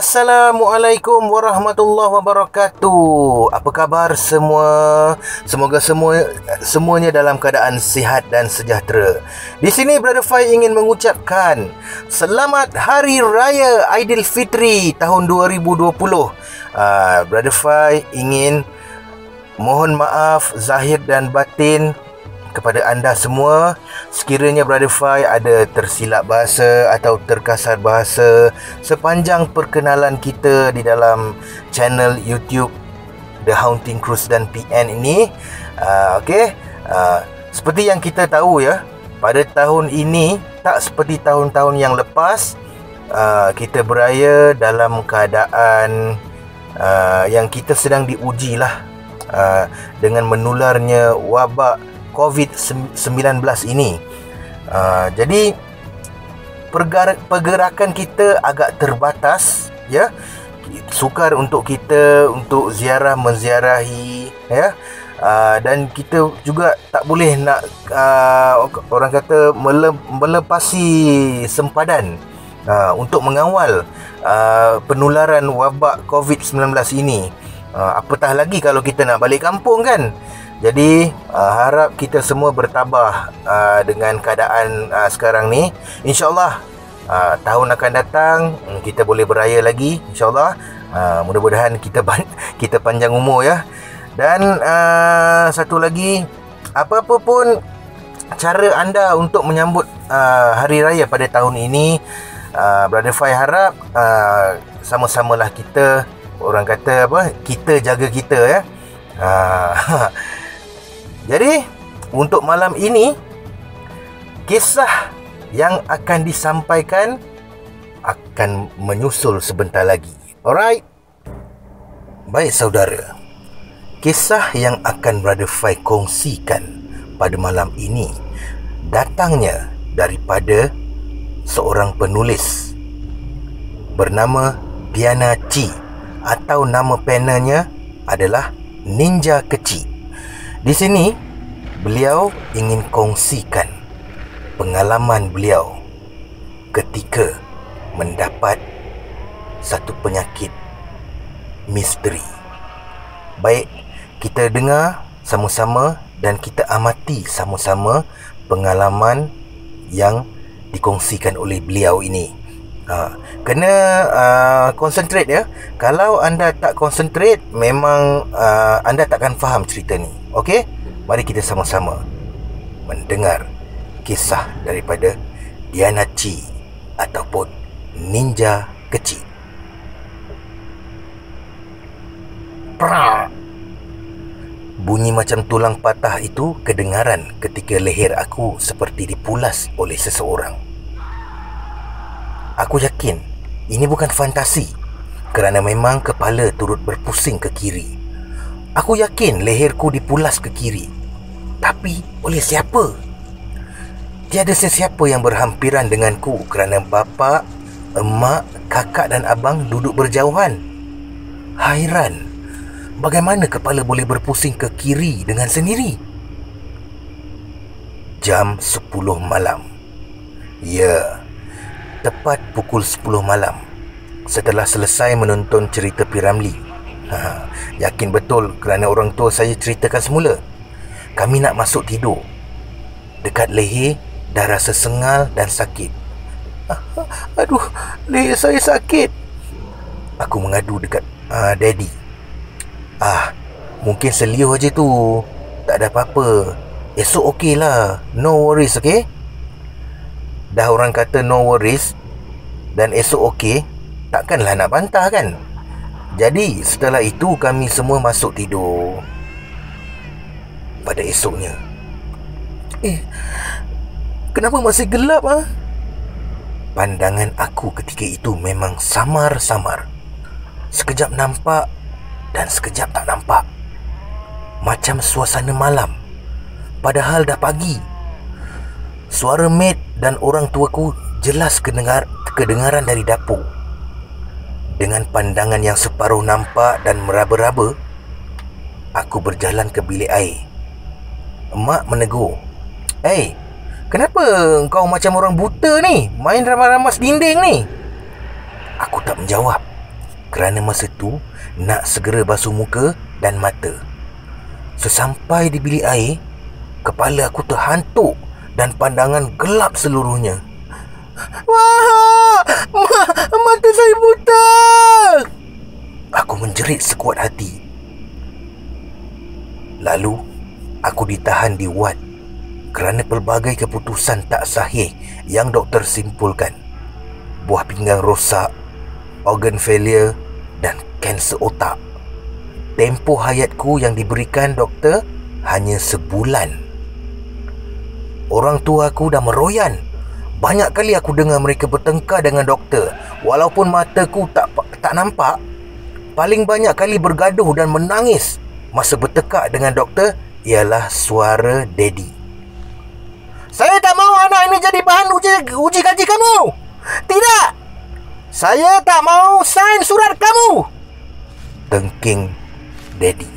Assalamualaikum warahmatullahi wabarakatuh. Apa khabar semua? Semoga semuanya dalam keadaan sihat dan sejahtera. Di sini Brother Fai ingin mengucapkan Selamat Hari Raya Aidilfitri tahun 2020. Brother Fai ingin mohon maaf zahir dan batin kepada anda semua sekiranya Brother Fai ada tersilap bahasa atau terkasar bahasa sepanjang perkenalan kita di dalam channel YouTube The Haunting Cruise dan PN ini. Seperti yang kita tahu ya, pada tahun ini tak seperti tahun-tahun yang lepas, kita beraya dalam keadaan yang kita sedang diuji lah dengan menularnya wabak COVID-19 ini. Jadi pergerakan kita agak terbatas ya. Sukar untuk kita untuk menziarahi ya. Dan kita juga tak boleh nak orang kata melepasi sempadan untuk mengawal penularan wabak COVID-19 ini. Apatah lagi kalau kita nak balik kampung kan. Jadi harap kita semua bertabah dengan keadaan sekarang ni. InsyaAllah tahun akan datang kita boleh beraya lagi, InsyaAllah. Mudah-mudahan kita panjang umur ya. Dan satu lagi, apa-apa pun cara anda untuk menyambut Hari Raya pada tahun ini, Brother Fai harap sama-samalah kita, orang kata apa, kita jaga kita ya. Jadi untuk malam ini, kisah yang akan disampaikan akan menyusul sebentar lagi. Alright. Baik saudara, kisah yang akan Brother Fai kongsikan pada malam ini datangnya daripada seorang penulis bernama Piana Chi, atau nama panelnya adalah Ninja Kecil. Di sini beliau ingin kongsikan pengalaman beliau ketika mendapat satu penyakit misteri. Baik, kita dengar sama-sama dan kita amati sama-sama pengalaman yang dikongsikan oleh beliau ini. Kena concentrate ya. Kalau anda tak concentrate, memang anda takkan faham cerita ni. Okey? Mari kita sama-sama mendengar kisah daripada Diana Chi ataupun Ninja Kecil. Pra! Bunyi macam tulang patah itu kedengaran ketika leher aku seperti dipulas oleh seseorang. Aku yakin ini bukan fantasi, kerana memang kepala turut berpusing ke kiri. Aku yakin leherku dipulas ke kiri. Tapi oleh siapa? Tiada sesiapa yang berhampiran denganku kerana bapa, emak, kakak dan abang duduk berjauhan. Hairan, bagaimana kepala boleh berpusing ke kiri dengan sendiri? Jam 10 malam. Ya, tepat pukul 10 malam. Setelah selesai menonton cerita P. Ramlee. Yakin betul kerana orang tua saya ceritakan semula. Kami nak masuk tidur. Dekat leher dah rasa sengal dan sakit. Aduh, leher saya sakit. Aku mengadu dekat Daddy. Mungkin seliuh aja tu. Tak ada apa-apa. Esok okey lah. No worries, okey? Dah orang kata no worries dan esok okey, takkanlah nak bantah kan? Jadi setelah itu kami semua masuk tidur. Pada esoknya, kenapa masih gelap Pandangan aku ketika itu memang samar-samar. Sekejap nampak dan sekejap tak nampak. Macam suasana malam, padahal dah pagi. Suara maid dan orang tuaku jelas kedengaran dari dapur. Dengan pandangan yang separuh nampak dan meraba-raba, aku berjalan ke bilik air. Emak menegur, kenapa kau macam orang buta ni? Main ramas-ramas dinding ni?" Aku tak menjawab. kerana masa tu nak segera basuh muka dan mata. Sesampai di bilik air, kepala aku terhantuk dan pandangan gelap seluruhnya. Wah, mata saya buta! Aku menjerit sekuat hati. Lalu, aku ditahan di ward kerana pelbagai keputusan tak sahih yang doktor simpulkan. Buah pinggang rosak, organ failure dan kanser otak. Tempoh hayatku yang diberikan doktor hanya sebulan. Orang tua aku dah meroyan. Banyak kali aku dengar mereka bertengkar dengan doktor. Walaupun mataku tak nampak, paling banyak kali bergaduh dan menangis masa bertekak dengan doktor ialah suara Daddy. Saya tak mahu anak ini jadi bahan uji kaji kamu. Tidak. Saya tak mahu sign surat kamu, dengking Daddy.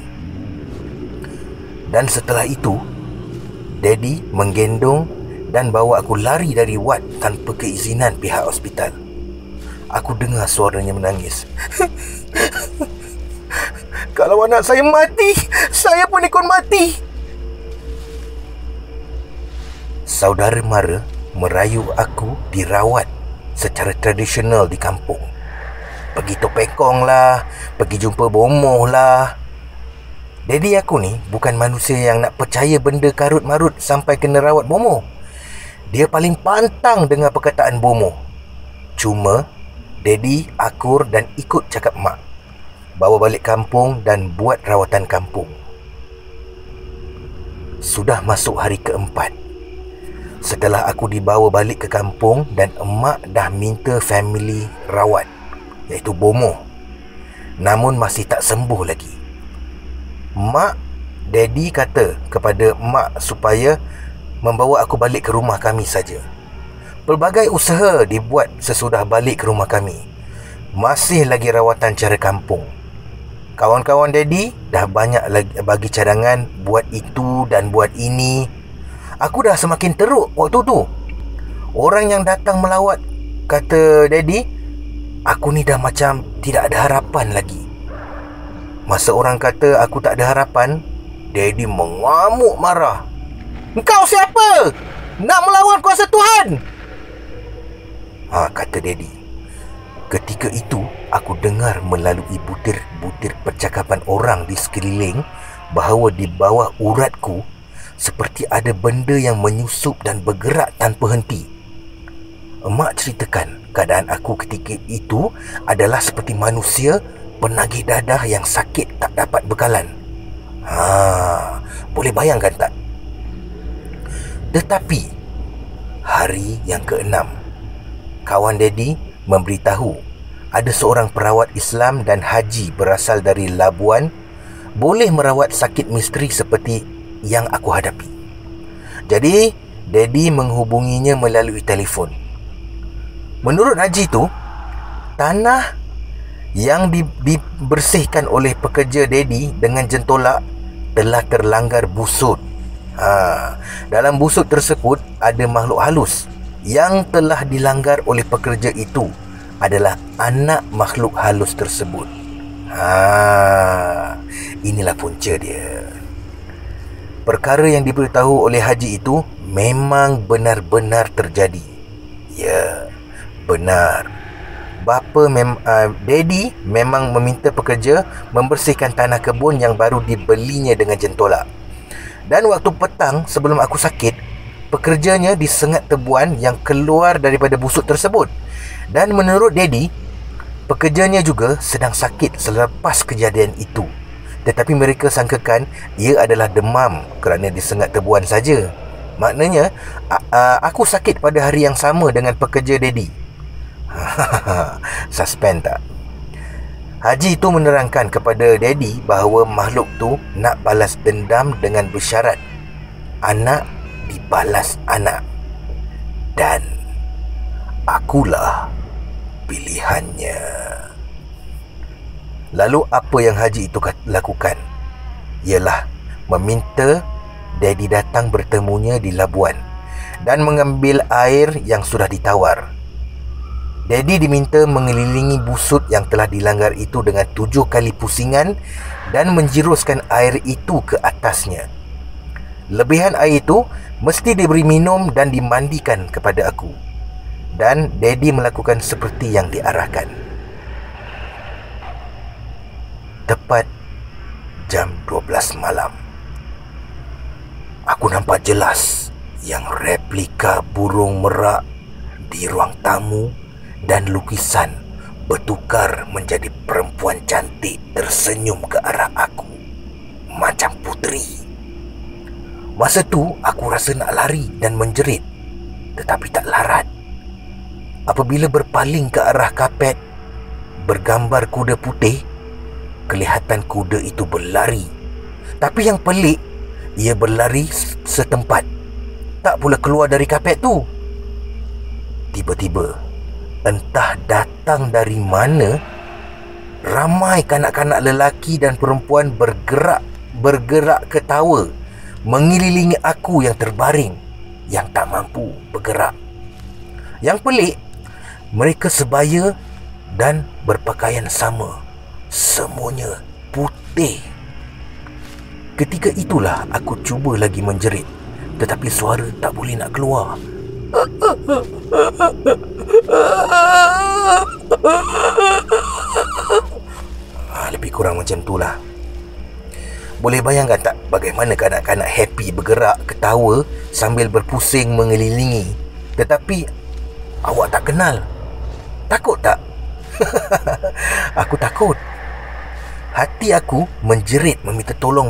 Dan setelah itu, Daddy menggendong dan bawa aku lari dari ward tanpa keizinan pihak hospital. Aku dengar suaranya menangis. Kalau anak saya mati, saya pun ikut mati. Saudara mara merayu aku dirawat secara tradisional di kampung. Pergi topekong lah, pergi jumpa bomoh lah. Daddy aku ni bukan manusia yang nak percaya benda karut-marut sampai kena rawat bomoh. Dia paling pantang dengar perkataan bomoh. Cuma Daddy akur dan ikut cakap mak. Bawa balik kampung dan buat rawatan kampung. Sudah masuk hari keempat. Setelah aku dibawa balik ke kampung dan emak dah minta family rawat, iaitu bomoh. Namun masih tak sembuh lagi. Daddy kata kepada mak supaya membawa aku balik ke rumah kami saja. Pelbagai usaha dibuat sesudah balik ke rumah kami. Masih lagi rawatan cara kampung. Kawan-kawan Daddy dah banyak lagi bagi cadangan buat itu dan buat ini. Aku dah semakin teruk waktu tu. Orang yang datang melawat, kata Daddy, aku ni dah macam tidak ada harapan lagi. Masa orang kata aku tak ada harapan, Daddy mengamuk marah. Engkau siapa? Nak melawan kuasa Tuhan? Kata Daddy. Ketika itu, aku dengar melalui butir-butir percakapan orang di sekeliling bahawa di bawah uratku seperti ada benda yang menyusup dan bergerak tanpa henti. Emak ceritakan keadaan aku ketika itu adalah seperti manusia penagih dadah yang sakit tak dapat bekalan. Boleh bayangkan tak? Tetapi hari yang ke-6, kawan Daddy memberitahu ada seorang perawat Islam dan haji berasal dari Labuan boleh merawat sakit misteri seperti yang aku hadapi. Jadi Daddy menghubunginya melalui telefon. Menurut haji tu, tanah yang dibersihkan oleh pekerja Daddy dengan jentolak telah terlanggar busut. Dalam busut tersebut ada makhluk halus. Yang telah dilanggar oleh pekerja itu adalah anak makhluk halus tersebut. Inilah punca dia. Perkara yang diberitahu oleh haji itu memang benar-benar terjadi. Ya, benar. Daddy memang meminta pekerja membersihkan tanah kebun yang baru dibelinya dengan jentolak. Dan waktu petang sebelum aku sakit, pekerjanya disengat tebuan yang keluar daripada busuk tersebut. Dan menurut Daddy, pekerjanya juga sedang sakit selepas kejadian itu. Tetapi mereka sangkakan ia adalah demam kerana disengat tebuan saja. Maknanya, aku sakit pada hari yang sama dengan pekerja Daddy. Suspend tak? Haji itu menerangkan kepada Daddy bahawa makhluk tu nak balas dendam dengan bersyarat anak dibalas anak. Dan akulah pilihannya. Lalu apa yang haji itu lakukan? Ialah meminta Daddy datang bertemunya di Labuan dan mengambil air yang sudah ditawar. Daddy diminta mengelilingi busut yang telah dilanggar itu dengan 7 kali pusingan dan menjiruskan air itu ke atasnya. Lebihan air itu mesti diberi minum dan dimandikan kepada aku. Dan Daddy melakukan seperti yang diarahkan. Tepat jam 12 malam, aku nampak jelas yang replika burung merak di ruang tamu dan lukisan bertukar menjadi perempuan cantik tersenyum ke arah aku macam puteri. Masa tu aku rasa nak lari dan menjerit, tetapi tak larat. Apabila berpaling ke arah kapet bergambar kuda putih, kelihatan kuda itu berlari. Tapi yang pelik, ia berlari setempat, tak pula keluar dari kapet tu. Tiba-tiba, entah datang dari mana, ramai kanak-kanak lelaki dan perempuan bergerak ketawa mengelilingi aku yang terbaring, yang tak mampu bergerak. Yang pelik, mereka sebaya dan berpakaian sama. Semuanya putih. Ketika itulah aku cuba lagi menjerit, tetapi suara tak boleh nak keluar. Lebih kurang macam itulah. Boleh bayangkan tak bagaimana kanak-kanak happy bergerak ketawa sambil berpusing mengelilingi. Tetapi awak tak kenal. Takut tak? Aku takut. Hati aku menjerit meminta tolong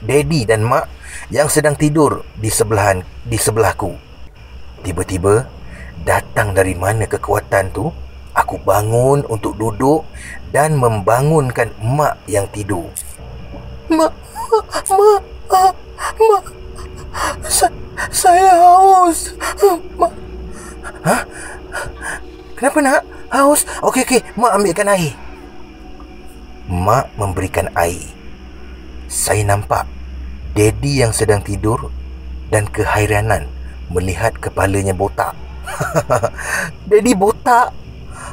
Daddy dan Mak yang sedang tidur di sebelahku. Tiba-tiba datang dari mana kekuatan tu. Aku bangun untuk duduk dan membangunkan Mak yang tidur. Mak, saya haus. Mak. Hah? Kenapa nak? Haus? Okey, Mak ambilkan air. Mak memberikan air. Saya nampak Daddy yang sedang tidur dan keheranan melihat kepalanya botak. Daddy botak?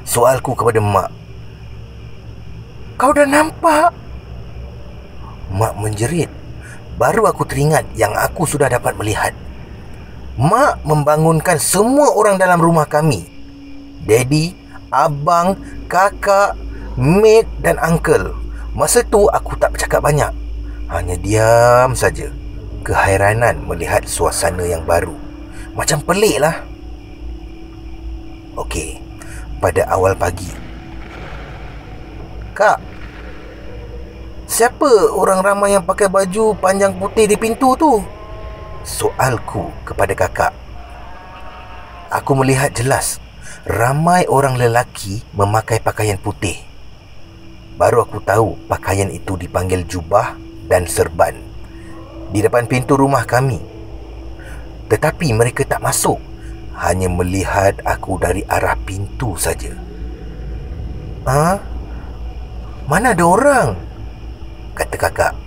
Soalku kepada Mak. Kau dah nampak? Mak menjerit. Baru aku teringat yang aku sudah dapat melihat. Mak membangunkan semua orang dalam rumah kami. Daddy, abang, kakak, maid dan uncle. Masa tu aku tak bercakap banyak. Hanya diam saja. Keheranan melihat suasana yang baru. Macam pelik lah. Okey, pada awal pagi. Kak, siapa orang ramai yang pakai baju panjang putih di pintu tu? Soalku kepada kakak. Aku melihat jelas ramai orang lelaki memakai pakaian putih. Baru aku tahu pakaian itu dipanggil jubah dan serban di depan pintu rumah kami. Tetapi mereka tak masuk, hanya melihat aku dari arah pintu saja. Mana ada orang? Kata kakak.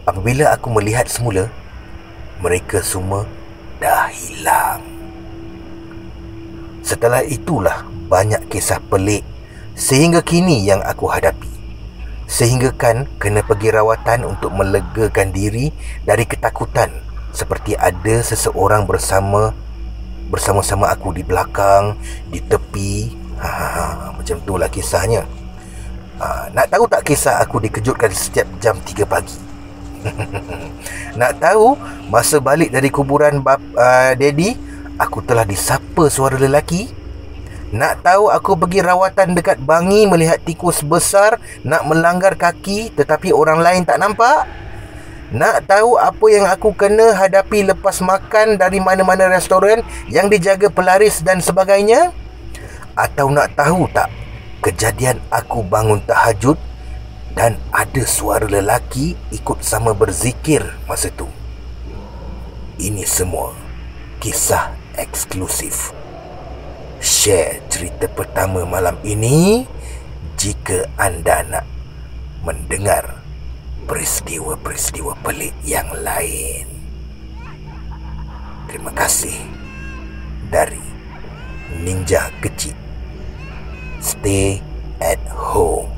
Apabila aku melihat semula, mereka semua dah hilang. Setelah itulah banyak kisah pelik sehingga kini yang aku hadapi. Sehingga kan kena pergi rawatan untuk melegakan diri dari ketakutan, seperti ada seseorang bersama-sama aku di belakang, di tepi. Macam itulah kisahnya. Nak tahu tak kisah aku dikejutkan setiap jam 3 pagi? Nak tahu masa balik dari kuburan Daddy, aku telah disapa suara lelaki? Nak tahu aku pergi rawatan dekat Bangi melihat tikus besar nak melanggar kaki tetapi orang lain tak nampak? Nak tahu apa yang aku kena hadapi lepas makan dari mana-mana restoran yang dijaga pelaris dan sebagainya? Atau nak tahu tak kejadian aku bangun tahajud dan ada suara lelaki ikut sama berzikir masa tu? Ini semua kisah eksklusif. Share cerita pertama malam ini jika anda nak mendengar peristiwa-peristiwa pelik yang lain. Terima kasih dari ninja kecil. Stay at home.